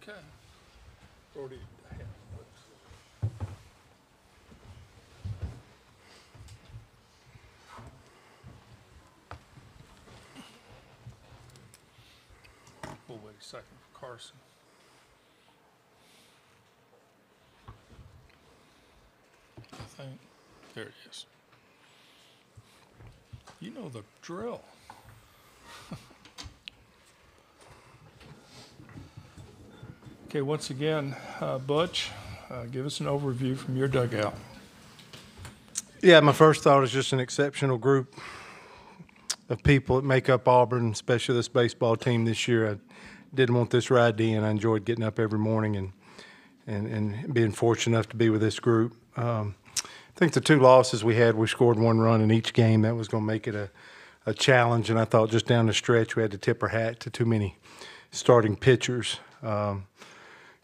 Okay. Brody, we'll wait a second for Carson. I think. There it is. You know the drill. Okay, once again, Butch, give us an overview from your dugout. Yeah, my first thought is just an exceptional group of people that make up Auburn, especially this baseball team this year. I didn't want this ride to end. I enjoyed getting up every morning and being fortunate enough to be with this group. I think the two losses we had, we scored one run in each game. That was going to make it a challenge, and I thought just down the stretch we had to tip our hat to too many starting pitchers.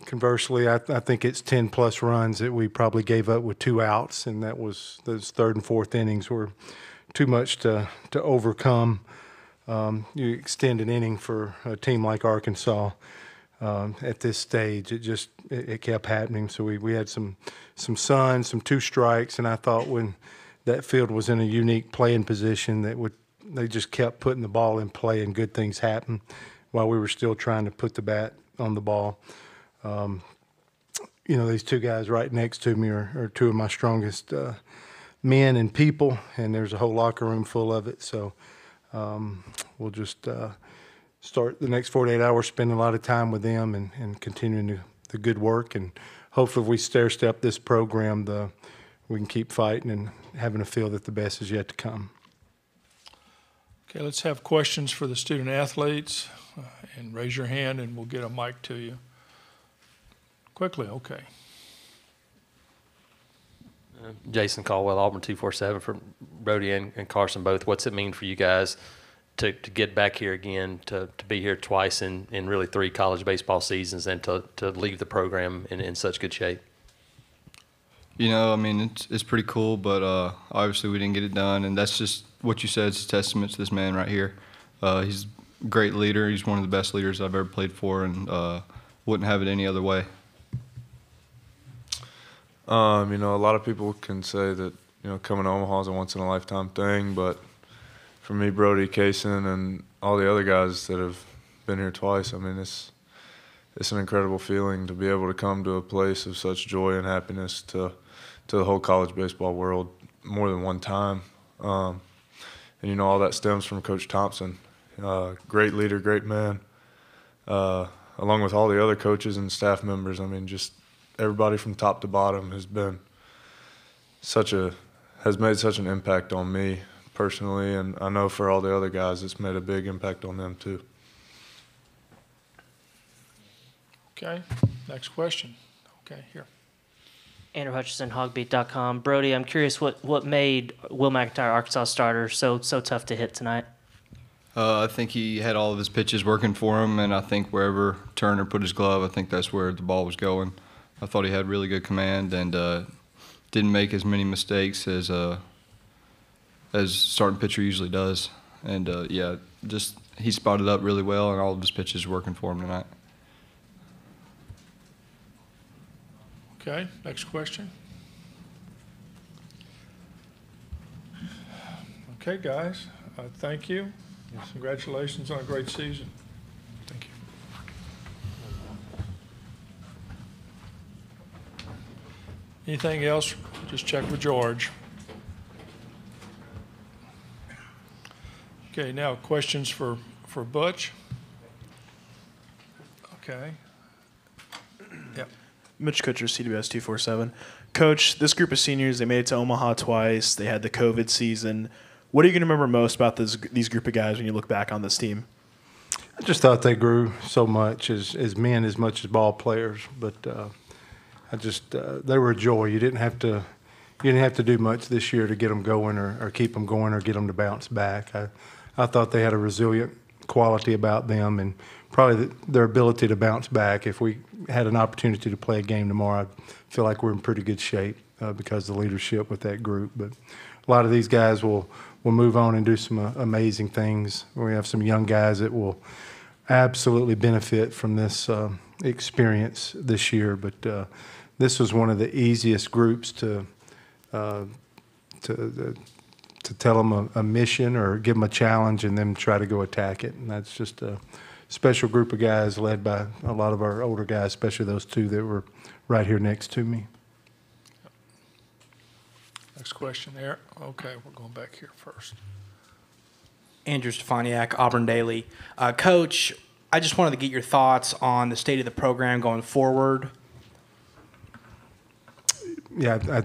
Conversely, I think it's 10-plus runs that we probably gave up with 2 outs, and that was those third and fourth innings were too much to overcome. You extend an inning for a team like Arkansas at this stage. It kept happening. So we had some sun, some 2 strikes, and I thought when that field was in a unique playing position they just kept putting the ball in play and good things happened while we were still trying to put the bat on the ball. These 2 guys right next to me are 2 of my strongest men and people, and there's a whole locker room full of it. So we'll just start the next 48 hours spending a lot of time with them and continuing the good work. And hopefully if we stair-step this program, we can keep fighting and having a feel that the best is yet to come. Okay, let's have questions for the student athletes, and raise your hand and we'll get a mic to you. Quickly, okay. Jason Caldwell, Auburn 247, for Brody and Carson both. What's it mean for you guys to get back here again, to be here twice in really 3 college baseball seasons, and to leave the program in such good shape? It's pretty cool, but obviously we didn't get it done, and that's just what you said. It's a testament to this man right here. He's a great leader. He's one of the best leaders I've ever played for, and wouldn't have it any other way. A lot of people can say that, coming to Omaha is a once-in-a-lifetime thing, but for me, Brody, Kaysen, and all the other guys that have been here twice, it's an incredible feeling to be able to come to a place of such joy and happiness to the whole college baseball world more than one time. And all that stems from Coach Thompson. Great leader, great man, along with all the other coaches and staff members. Just everybody from top to bottom has made such an impact on me personally, and I know for all the other guys it's made a big impact on them too. Okay, next question. Okay, here. Andrew Hutchison, hogbeat.com. Brody, I'm curious what made Will McIntyre, Arkansas starter, so tough to hit tonight? I think he had all of his pitches working for him, and I think wherever Turner put his glove, I think that's where the ball was going. I thought he had really good command and didn't make as many mistakes as starting pitcher usually does. And, he spotted up really well, and all of his pitches working for him tonight. Okay, next question. Okay, guys, thank you. Congratulations on a great season. Thank you. Anything else? Just check with George. Okay, now questions for Butch. Okay. Yep. Mitch Kutcher, CWS 247. Coach, this group of seniors, they made it to Omaha twice. They had the COVID season. What are you going to remember most about these group of guys when you look back on this team? I just thought they grew so much as men as much as ball players, but they were a joy. You didn't have to do much this year to get them going or keep them going or get them to bounce back. I thought they had a resilient quality about them, and probably their ability to bounce back. If we had an opportunity to play a game tomorrow, I feel like we're in pretty good shape because of the leadership with that group. But a lot of these guys will move on and do some amazing things. We have some young guys that will absolutely benefit from this experience this year, but this was one of the easiest groups to tell them a mission or give them a challenge and then try to go attack it. And that's just a special group of guys led by a lot of our older guys, especially those two that were right here next to me. Next question there. Okay, we're going back here first. Andrew Stefaniak, Auburn Daily. Coach, I just wanted to get your thoughts on the state of the program going forward. Yeah,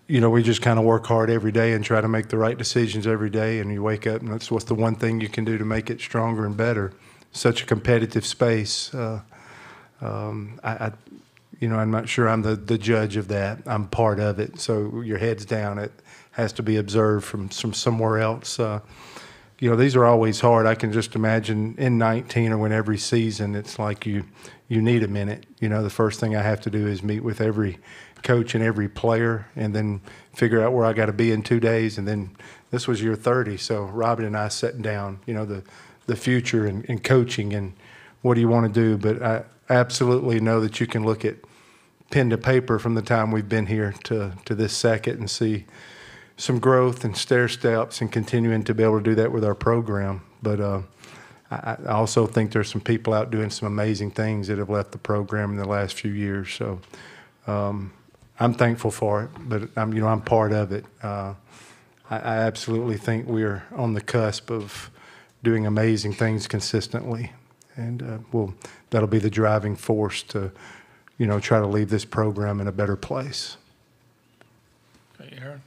we just kind of work hard every day and try to make the right decisions every day. And you wake up, and that's what's the one thing you can do to make it stronger and better. Such a competitive space. I'm not sure I'm the judge of that. I'm part of it. So your head's down. It has to be observed from somewhere else. These are always hard. I can just imagine in 19 or when every season it's like you need a minute. The first thing I have to do is meet with every coach and every player and then figure out where I got to be in 2 days. And then this was year 30. So Robin and I sitting down, the future and coaching and what do you want to do. But I absolutely know that you can look at pen to paper from the time we've been here to this second and see some growth and stair steps and continuing to be able to do that with our program. But I also think there's some people out doing some amazing things that have left the program in the last few years. So I'm thankful for it, but I'm part of it. I absolutely think we're on the cusp of doing amazing things consistently, and that'll be the driving force to try to leave this program in a better place. Okay, Aaron.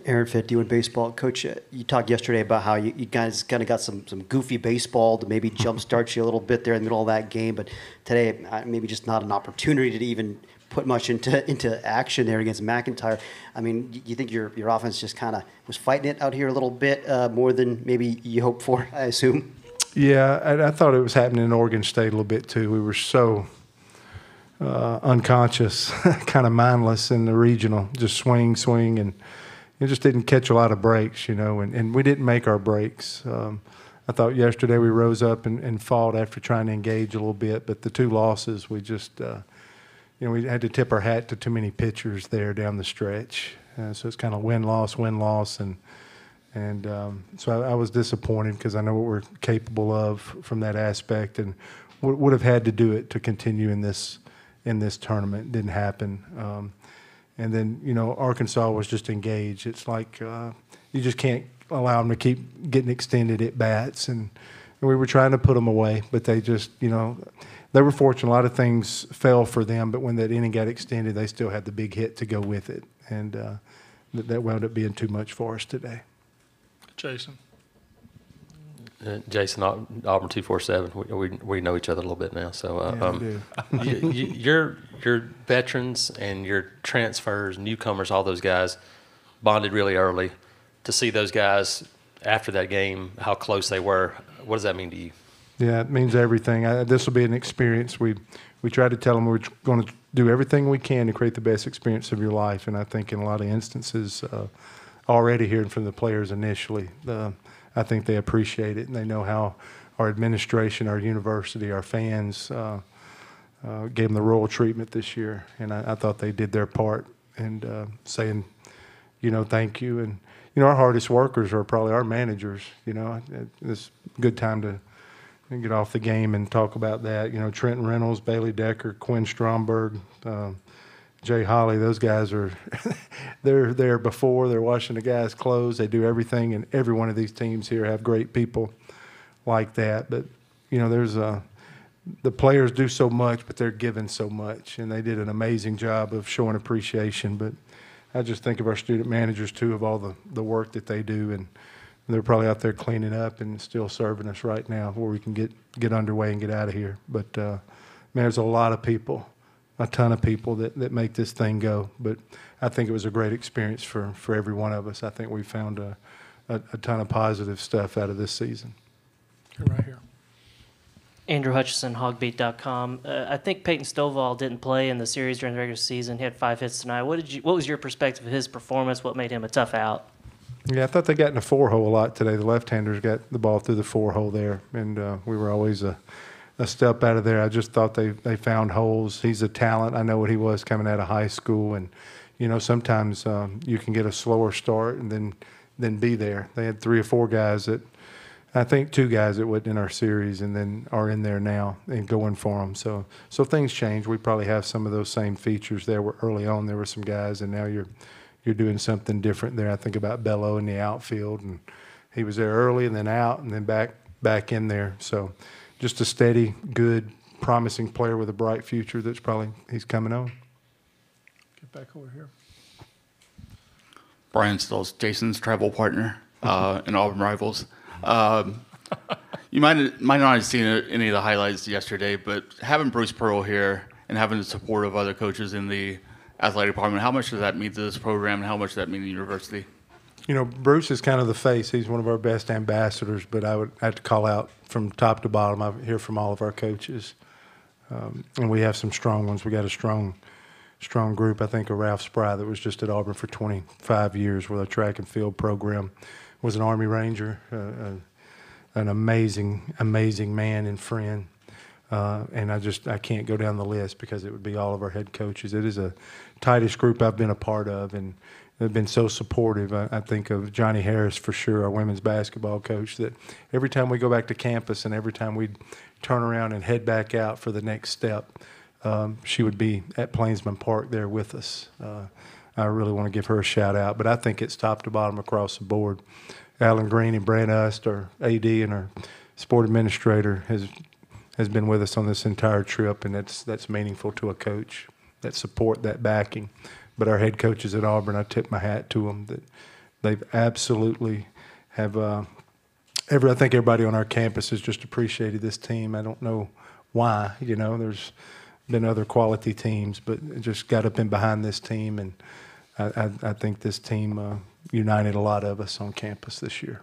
Aaron Fitt, D1 Baseball. Coach, you talked yesterday about how you guys kind of got some goofy baseball to maybe jumpstart you a little bit there in the middle of that game, but today maybe just not an opportunity to even put much into action there against McIntyre. I mean, you think your offense just kind of was fighting it out here a little bit more than maybe you hoped for, I assume? Yeah, I thought it was happening in Oregon State a little bit too. We were so unconscious, kind of mindless in the regional, just swing, and it just didn't catch a lot of breaks, and we didn't make our breaks. I thought yesterday we rose up and fought after trying to engage a little bit, but the two losses, we just, we had to tip our hat to too many pitchers there down the stretch. So it's kind of win-loss, and so I was disappointed because I know what we're capable of from that aspect and would have had to do it to continue in this tournament. It didn't happen. And then, Arkansas was just engaged. It's like you just can't allow them to keep getting extended at bats. And we were trying to put them away, but they just, they were fortunate. A lot of things fell for them, but when that inning got extended, they still had the big hit to go with it. And that wound up being too much for us today. Jason. Jason, Auburn 247. We know each other a little bit now, so we do. your veterans and your transfers, newcomers, all those guys bonded really early. To see those guys after that game, how close they were, what does that mean to you? Yeah, it means everything. This will be an experience. We try to tell them we're going to do everything we can to create the best experience of your life, and I think in a lot of instances, already hearing from the players initially, I think they appreciate it, and they know how our administration, our university, our fans gave them the royal treatment this year, and I thought they did their part and saying, thank you. And, our hardest workers are probably our managers. It's a good time to get off the game and talk about that. Trenton Reynolds, Bailey Decker, Quinn Stromberg, Jay Holly, those guys are they're there before, they're washing the guys' clothes, they do everything, and every one of these teams here have great people like that. But there's the players do so much, but they're given so much, and they did an amazing job of showing appreciation. But I just think of our student managers too, of all the work that they do, and they're probably out there cleaning up and still serving us right now where we can get underway and get out of here. But man, there's a lot of people, a ton of people that make this thing go. But I think it was a great experience for every one of us. I think we found a ton of positive stuff out of this season. You're right here. Andrew Hutchison, hogbeat.com. I think Peyton Stovall didn't play in the series during the regular season. He had 5 hits tonight. What was your perspective of his performance? What made him a tough out? Yeah, I thought they got in the 4-hole a lot today. The left-handers got the ball through the 4-hole there, and we were always a step out of there. I just thought they found holes. He's a talent. I know what he was coming out of high school, and sometimes you can get a slower start and then be there. They had 3 or 4 guys that, I think 2 guys that wasn't in our series and then are in there now and going for them. So things change. We probably have some of those same features there. Where early on there were some guys, and now you're doing something different there. I think about Bello in the outfield, and he was there early and then out and then back in there. So just a steady, good, promising player with a bright future he's coming on. Get back over here. Brian Stills, Jason's travel partner in Auburn Rivals. You might not have seen any of the highlights yesterday, but having Bruce Pearl here and having the support of other coaches in the athletic department, how much does that mean to this program, and how much does that mean to the university? Bruce is kind of the face. He's one of our best ambassadors, but I would have to call out from top to bottom. I hear from all of our coaches, and we have some strong ones. We got a strong group. I think of Ralph Spry that was just at Auburn for 25 years with our track and field program, was an Army Ranger, an amazing man and friend. And I can't go down the list because it would be all of our head coaches. It is a tightest group I've been a part of, and they've been so supportive. I think of Johnny Harris for sure, our women's basketball coach, that every time we go back to campus and every time we'd turn around and head back out for the next step, she would be at Plainsman Park there with us. I really want to give her a shout out, but I think it's top to bottom across the board. Alan Green and Brant Ust, our AD and our sport administrator, has been with us on this entire trip, and that's meaningful to a coach, that support, that backing. But our head coaches at Auburn, I tip my hat to them, that they've absolutely have I think everybody on our campus has just appreciated this team. I don't know why, there's been other quality teams, but it just got up in behind this team, and I think this team united a lot of us on campus this year.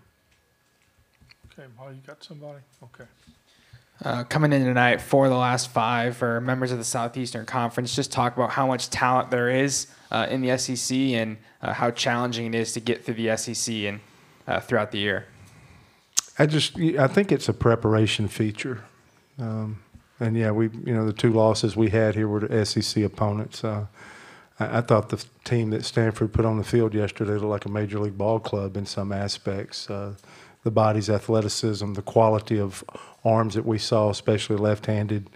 Okay, Molly, you got somebody? Okay. Coming in tonight for the last 5 for members of the Southeastern Conference, just talk about how much talent there is in the SEC and how challenging it is to get through the SEC and throughout the year. I think it's a preparation feature. And yeah, the 2 losses we had here were to SEC opponents. I thought the team that Stanford put on the field yesterday looked like a major league ball club in some aspects. The body's athleticism, the quality of arms that we saw, especially left-handed.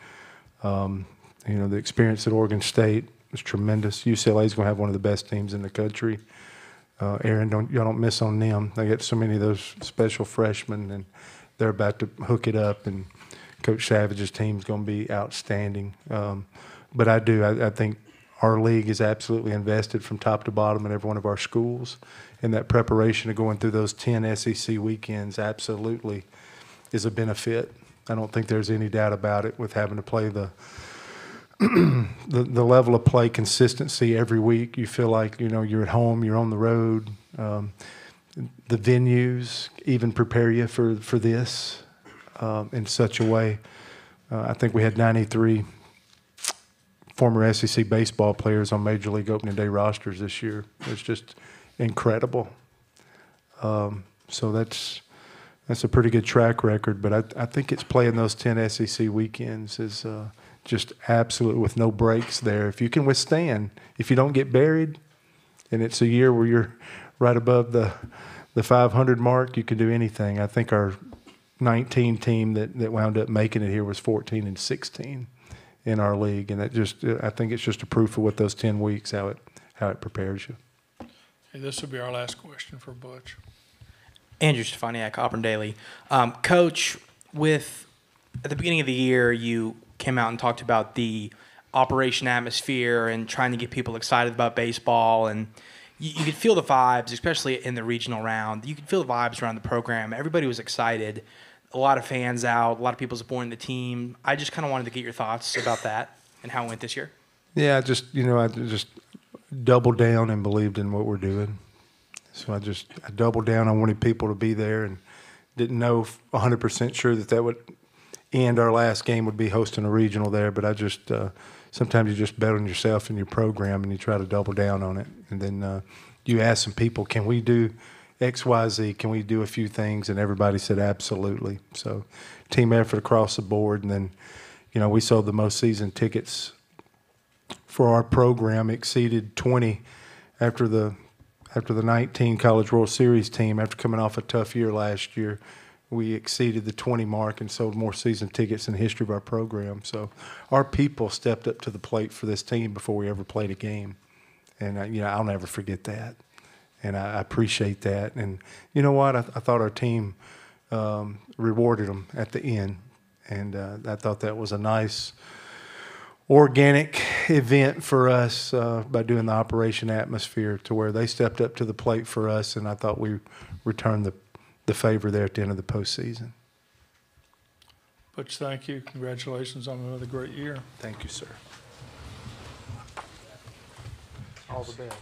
The experience at Oregon State was tremendous. UCLA's going to have one of the best teams in the country. Aaron, y'all don't miss on them. They get so many of those special freshmen, and they're about to hook it up. And Coach Savage's team's going to be outstanding. But I think our league is absolutely invested from top to bottom in every one of our schools. And that preparation of going through those 10 SEC weekends absolutely is a benefit. I don't think there's any doubt about it with having to play the level of play consistency every week. You feel like, you're at home, you're on the road. The venues even prepare you for this in such a way. I think we had 93 former SEC baseball players on Major League Opening Day rosters this year. It's just incredible. So that's a pretty good track record. But I think it's playing those 10 SEC weekends is just absolute with no breaks there. If you can withstand, if you don't get buried, and it's a year where you're right above the 500 mark, you can do anything. I think our 19 team that wound up making it here was 14-16 in our league, and I think it's just a proof of what those 10 weeks how it prepares you. Okay, this will be our last question for Butch. Andrew Stefaniak, Auburn Daily. Coach, at the beginning of the year, you came out and talked about the operation atmosphere and trying to get people excited about baseball, and you could feel the vibes, especially in the regional round. You could feel the vibes around the program. Everybody was excited. A lot of fans out. A lot of people supporting the team. I just kind of wanted to get your thoughts about that and how it went this year. Yeah, I just doubled down and believed in what we're doing. So I doubled down. I wanted people to be there, and didn't know 100% sure that would end. Our last game would be hosting a regional there, but I just sometimes you just bet on yourself and your program, and you try to double down on it. And then you ask some people, can we do XYZ, can we do a few things? And everybody said absolutely. So team effort across the board. And then, you know, we sold the most season tickets for our program, exceeded 20 after the 19 College World Series team. After coming off a tough year last year, we exceeded the 20 mark and sold more season tickets in the history of our program. So our people stepped up to the plate for this team before we ever played a game. And, you know, I'll never forget that. And I appreciate that. And you know what? I thought our team rewarded them at the end. And I thought that was a nice organic event for us by doing the Operation Atmosphere, to where they stepped up to the plate for us, and I thought we returned the favor there at the end of the postseason. Butch, thank you. Congratulations on another great year. Thank you, sir. All the best.